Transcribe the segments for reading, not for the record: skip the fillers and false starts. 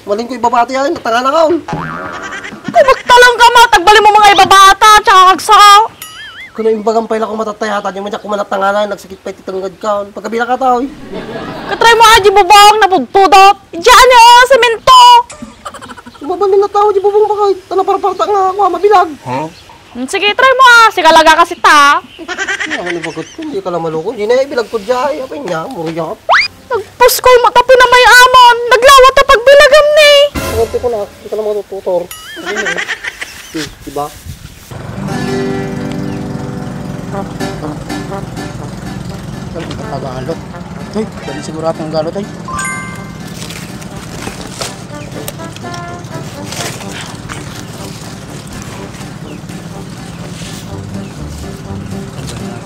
Walin ko ibabati yan, natanga na kaon. Kumagtalang ka ma, tagbali mo mga ibabata, tsaka kagsaw. Kuno imbagang pala ko matatayatan, yung madyak kumanatanga na, nagsakit pa ititunggad kaon. Pagkabila ka tao eh. Katry mo aji bubong, napugtudot. Diyan niyo, semento. Mabalin na tao, di bubong bakay. Tala para nga ako, mabilag. Sige, try mo sigalaga kasi ta. Ako ni bagot ko, hindi ka lang malukon. Hindi na ibilag ko dyan, apay niya, muriyap. Nagpuskoy mo tapo na may amon. Naglawat na pagbilagam ni. Nagante ko na, hindi ka lang matututor. Diba? Saan ka tagalot? Toy, dali sigurado ng galot ay.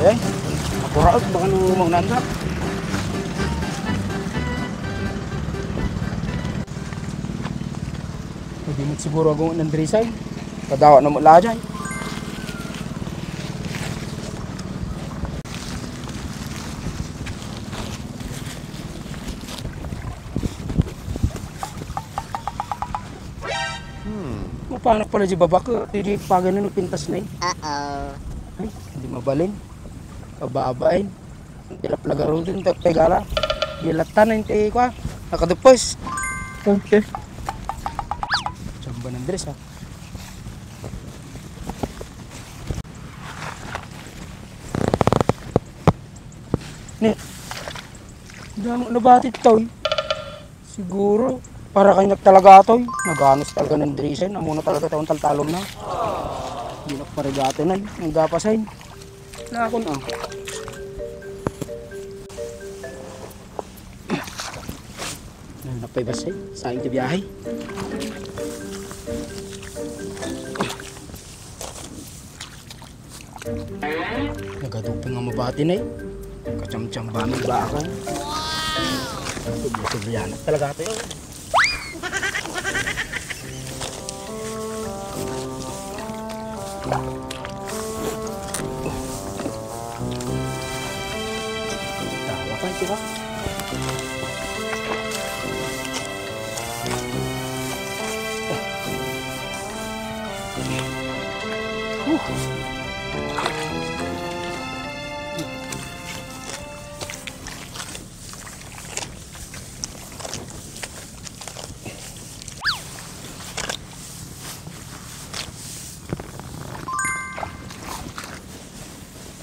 Eh, akuraot baka nung nandak. Hindi mo siguro akong nandrisay. Kadawa na mo lajay. Paano pala si baba ko? Hindi pa ganun pintas na eh. Ay, hindi mabalin. Pabaabain. Tilap lagaro din. Tegala. Gilatan na yung tayo ko. Nakadupos. Okay. Samba ng dress ha. Ni. Damo na batit to eh. Siguro. Para kayo nagtalaga ito, naganos talaga ng dresen, amuna talaga taong taltalom na. Hindi na parigato na, ang gapasayin. Nakon ah. Napay basay, saing ka biyahe. Nagadupin nga mabati na eh. Kacham-chamba ng baka. Tubliyan talaga ito yun. Tawa pa ito ba?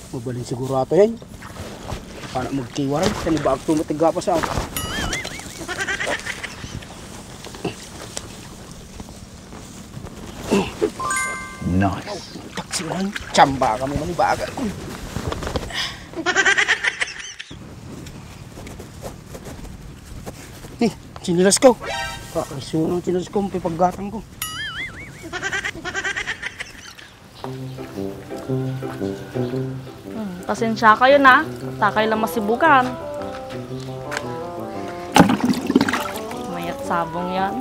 Mabalin siguro ato yan. Paano magkiwaran? Tanibaag tumatiga pa sa ako. Nice. Taksilan. Tsamba kami manibaga. Sinilas ko. Kakasunong sinilas ko. Pipaggatang ko. Pasensya kayo na. Takay lang masibugan. Mayat sabong yan.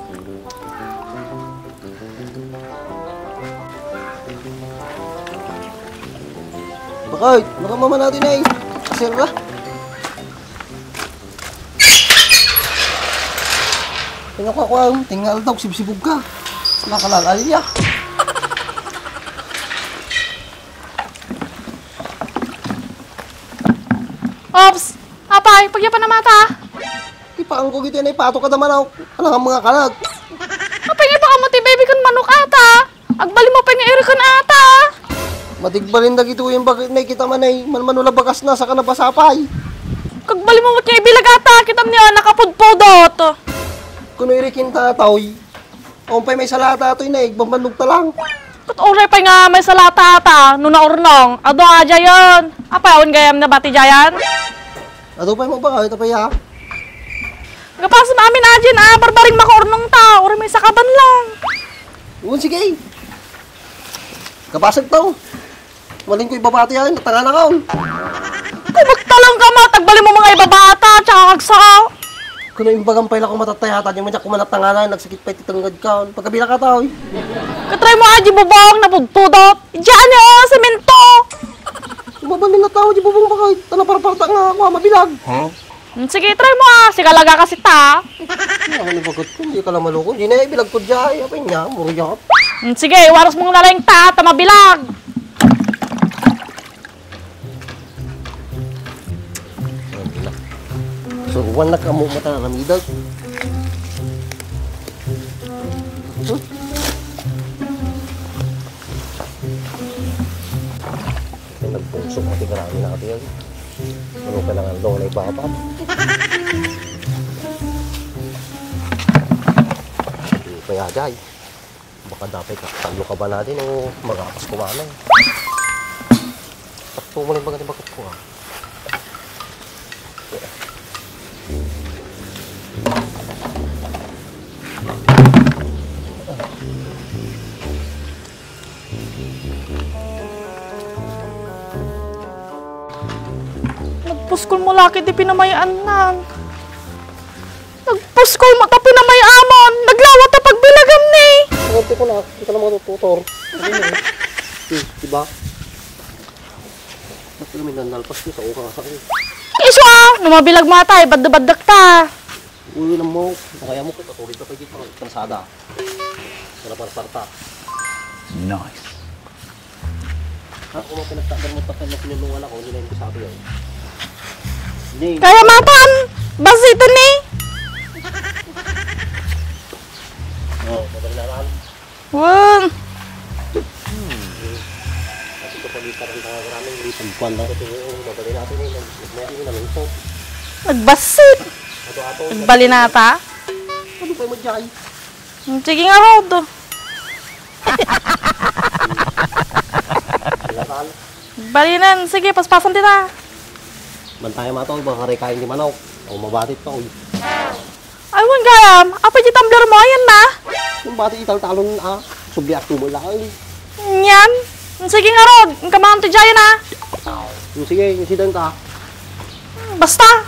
Bakay, nakamama natin ay. Sir ka? Tingnan ko ako, tinggal daw, sibsibog ka. Nakalalali niya. Ops! Apay, pagyapan na mata! Ipaang ko gito yan ay pato ka naman ako. Alang ang mga kalag. Apay nga baka mati baby kon manok ata! Agbali mo pa nga irikon ata! Matigbalin na gito yung bakit na kita man ay manmanula bagas na sa kanabasapay. Kagbali mo nga ibilag ata! Kitam niya nakapudpudot! Kuno irikin tataw. Umpay may salata ito na igbambandog talang. Kat oray pa nga may salata ata, nuna urnong. Ado aja yun. Apa, awan gayam na bati jayan? Ado pa mo ba? Ito pa ya. Gapasa namin ajin barbaring makaurnong ta. Oray may sakaban lang. Uwan sige. Kapasag to. Walin ko ibabati yan, natanga na kaon. Kumagtalang ka ma, tagbali mo mga ibabata, tsaka kagsaw. Kuno imbagang pala ko matatayatan, yung madyak kumanatanga na, nagsakit pa ititunggad kaon. Pagkabila ka tao. Katry mo aji bubong, napugtudot. Diyan niyo, semento. Mabalin na tao, di bubong bakay. Tala para nga ako, mabilag. Sige, try mo ah. Sigalaga kasi ta. Hindi ako nabagot ko, hindi ka lang maloko. Hindi na ibilag ko dyan. Apa niya, muriyap. Sige, waras mong lalayang ta. Tamabilag. Suruan na kamu mata na namidag. Nagpuso ko tigarami na katiyan. Ano ka lang ang doon ay babab. Hindi pa yajay. Baka dapat talo ka ba natin o magapas kumanay. Takto mo lang ba ganyan bakit ko ah. Nagpuskol mo laki di pinamayaan nan. Nagpuskol mo ta pinamayaamon. Naglawat ta pagbilagam ni. Kunti ko na, hindi ka lang matututor. Diba? Ba't kami nanalpas ko sa uka ka sa akin? Iso ah. Numabilag mata eh. Badda-baddak ta. Uwi na mo. Nakaya mo ko, patuloy ka pa dito. Kansada. Sana para sarta. Nice. Ako mga pinagtagal mo takan na pinulungan ako, hindi na yung sabi yun. Hindi. Kaya matan. Basito ni. Oo, madali na lang. Wun. At ito palitan ang mga maraming pagkuhan lang. Ito yung madali natin yun. Nagmaya yun naman ito. Nagbasit. Ato-ato. Nagbalinata. Ano pa yung madjay? Sige nga Rod. Kailangan. Balinan. Sige, paspasan tita. Bantaya mo ito, baka rekain di manok. O mabatit pa, uy. Ay, wan gayam. Apa di tumbler mo? Ayan na. Yung bati ital-talon na, subiak tumul lang. Yan. Sige nga Rod. Ang kamahang to dyan na. Yung sige, yung sidang ka. Basta.